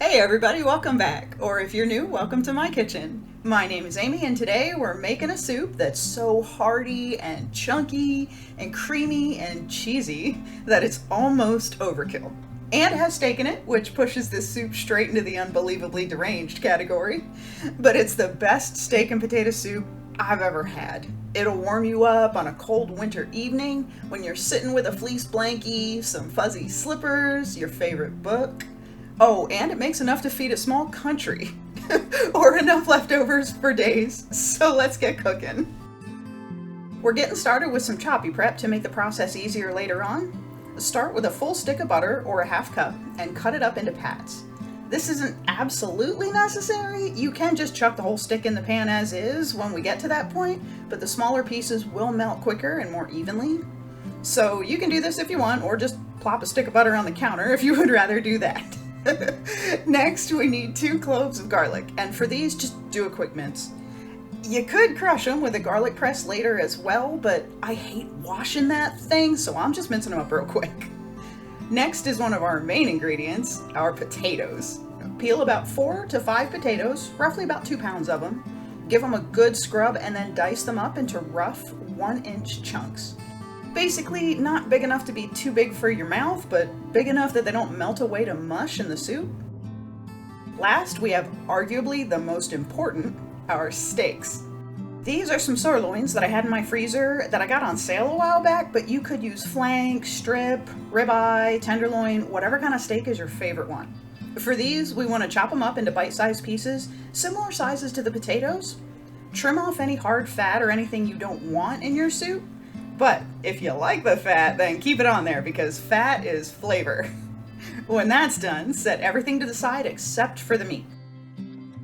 Hey everybody, welcome back. Or if you're new, welcome to my kitchen. My name is Amy and today we're making a soup that's so hearty and chunky and creamy and cheesy that it's almost overkill. And it has steak in it, which pushes this soup straight into the unbelievably deranged category. But it's the best steak and potato soup I've ever had. It'll warm you up on a cold winter evening when you're sitting with a fleece blankie, some fuzzy slippers, your favorite book. Oh, and it makes enough to feed a small country, or enough leftovers for days, so let's get cooking. We're getting started with some choppy prep to make the process easier later on. Start with a full stick of butter, or a half cup, and cut it up into pats. This isn't absolutely necessary. You can just chuck the whole stick in the pan as is when we get to that point, but the smaller pieces will melt quicker and more evenly. So you can do this if you want, or just plop a stick of butter on the counter if you would rather do that. Next, we need 2 cloves of garlic, and for these, just do a quick mince. You could crush them with a garlic press later as well, but I hate washing that thing, so I'm just mincing them up real quick. Next is one of our main ingredients, our potatoes. Peel about 4 to 5 potatoes, roughly about 2 pounds of them. Give them a good scrub and then dice them up into rough 1-inch chunks. Basically, not big enough to be too big for your mouth, but big enough that they don't melt away to mush in the soup. Last, we have arguably the most important, our steaks. These are some sirloins that I had in my freezer that I got on sale a while back, but you could use flank, strip, ribeye, tenderloin, whatever kind of steak is your favorite one. For these, we want to chop them up into bite-sized pieces, similar sizes to the potatoes. Trim off any hard fat or anything you don't want in your soup. But if you like the fat, then keep it on there because fat is flavor. When that's done, set everything to the side except for the meat.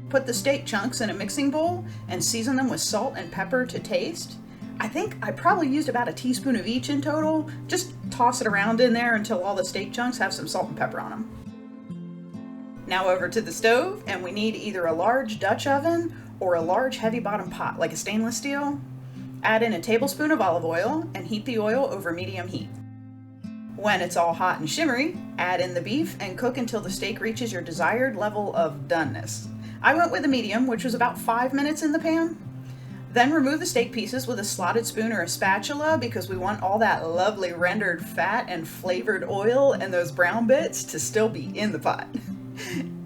Put the steak chunks in a mixing bowl and season them with salt and pepper to taste. I think I probably used about a teaspoon of each in total. Just toss it around in there until all the steak chunks have some salt and pepper on them. Now over to the stove, and we need either a large Dutch oven or a large heavy bottom pot like a stainless steel. Add in a tablespoon of olive oil and heat the oil over medium heat. When it's all hot and shimmery, add in the beef and cook until the steak reaches your desired level of doneness. I went with a medium, which was about 5 minutes in the pan. Then remove the steak pieces with a slotted spoon or a spatula because we want all that lovely rendered fat and flavored oil and those brown bits to still be in the pot.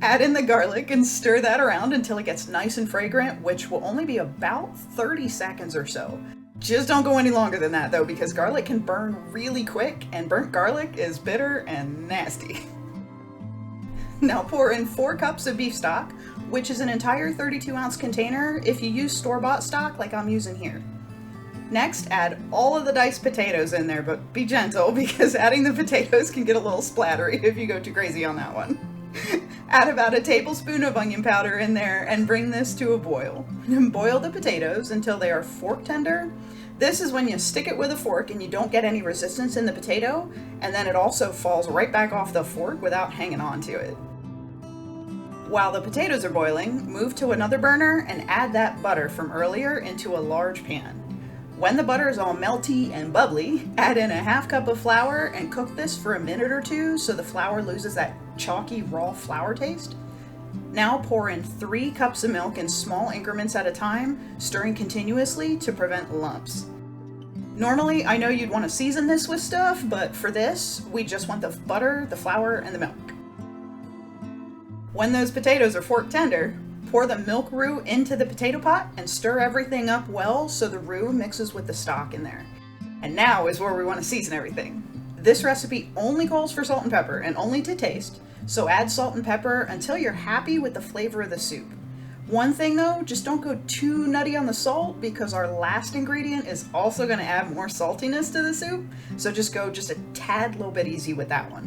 Add in the garlic and stir that around until it gets nice and fragrant, which will only be about 30 seconds or so. Just don't go any longer than that though, because garlic can burn really quick and burnt garlic is bitter and nasty. Now pour in 4 cups of beef stock, which is an entire 32-ounce container if you use store-bought stock like I'm using here. Next, add all of the diced potatoes in there, but be gentle because adding the potatoes can get a little splattery if you go too crazy on that one. Add about a tablespoon of onion powder in there and bring this to a boil. Boil the potatoes until they are fork tender. This is when you stick it with a fork and you don't get any resistance in the potato, and then it also falls right back off the fork without hanging on to it. While the potatoes are boiling, move to another burner and add that butter from earlier into a large pan. When the butter is all melty and bubbly, add in a half cup of flour and cook this for a minute or 2 so the flour loses that chalky raw flour taste. Now pour in 3 cups of milk in small increments at a time, stirring continuously to prevent lumps. Normally, I know you'd want to season this with stuff, but for this, we just want the butter, the flour, and the milk. When those potatoes are fork tender, pour the milk roux into the potato pot and stir everything up well so the roux mixes with the stock in there. And now is where we want to season everything. This recipe only calls for salt and pepper and only to taste, so add salt and pepper until you're happy with the flavor of the soup. One thing though, just don't go too nutty on the salt because our last ingredient is also going to add more saltiness to the soup, so just go just a tad little bit easy with that one.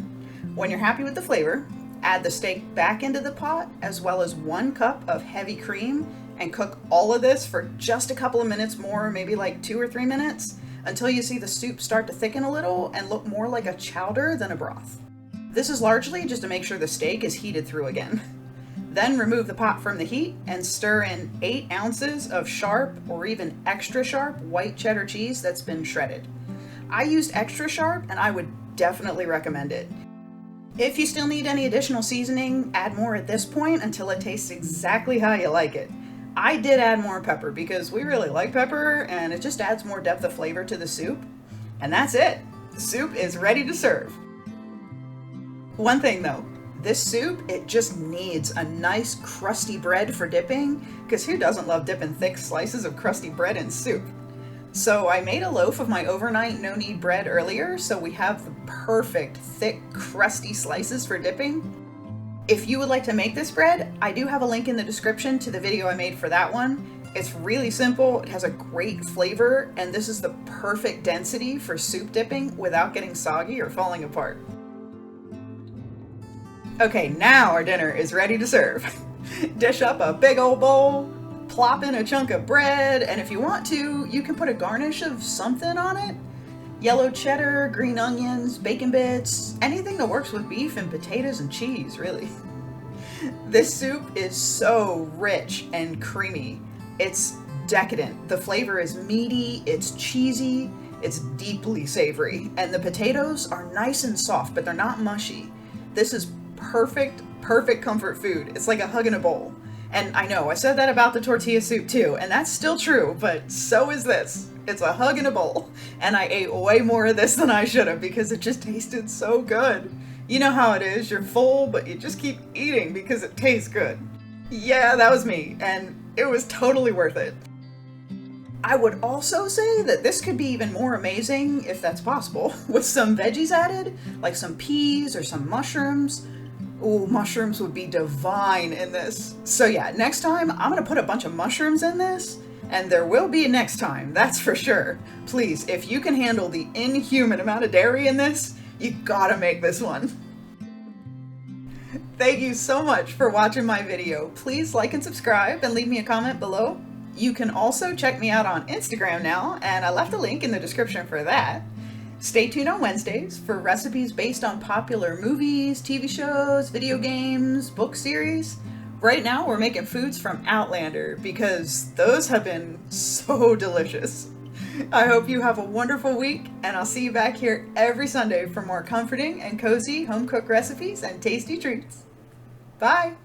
When you're happy with the flavor, add the steak back into the pot as well as 1 cup of heavy cream and cook all of this for just a couple of minutes more, maybe like 2 or 3 minutes, until you see the soup start to thicken a little and look more like a chowder than a broth. This is largely just to make sure the steak is heated through again. Then remove the pot from the heat and stir in 8 ounces of sharp or even extra sharp white cheddar cheese that's been shredded. I used extra sharp and I would definitely recommend it. If you still need any additional seasoning, add more at this point until it tastes exactly how you like it. I did add more pepper because we really like pepper and it just adds more depth of flavor to the soup. And that's it. The soup is ready to serve. One thing though, this soup, it just needs a nice crusty bread for dipping, because who doesn't love dipping thick slices of crusty bread in soup? So I made a loaf of my overnight no-knead bread earlier, so we have the perfect thick crusty slices for dipping. If you would like to make this bread, I do have a link in the description to the video I made for that one. It's really simple, it has a great flavor, and this is the perfect density for soup dipping without getting soggy or falling apart. Okay, now our dinner is ready to serve. Dish up a big old bowl, plop in a chunk of bread, and if you want to, you can put a garnish of something on it. Yellow cheddar, green onions, bacon bits, anything that works with beef and potatoes and cheese, really. This soup is so rich and creamy. It's decadent. The flavor is meaty, it's cheesy, it's deeply savory, and the potatoes are nice and soft, but they're not mushy. This is perfect comfort food. It's like a hug in a bowl. And I know, I said that about the tortilla soup too, and that's still true, but so is this. It's a hug in a bowl. And I ate way more of this than I should have because it just tasted so good. You know how it is, you're full, but you just keep eating because it tastes good. Yeah, that was me, and it was totally worth it. I would also say that this could be even more amazing, if that's possible, with some veggies added, like some peas or some mushrooms. Ooh, mushrooms would be divine in this. So yeah, next time I'm gonna put a bunch of mushrooms in this, and there will be a next time, that's for sure. Please, if you can handle the inhuman amount of dairy in this, you gotta make this one. Thank you so much for watching my video. Please like and subscribe and leave me a comment below. You can also check me out on Instagram now, and I left a link in the description for that. Stay tuned on Wednesdays for recipes based on popular movies, TV shows, video games, book series. Right now we're making foods from Outlander because those have been so delicious. I hope you have a wonderful week, and I'll see you back here every Sunday for more comforting and cozy home-cooked recipes and tasty treats. Bye!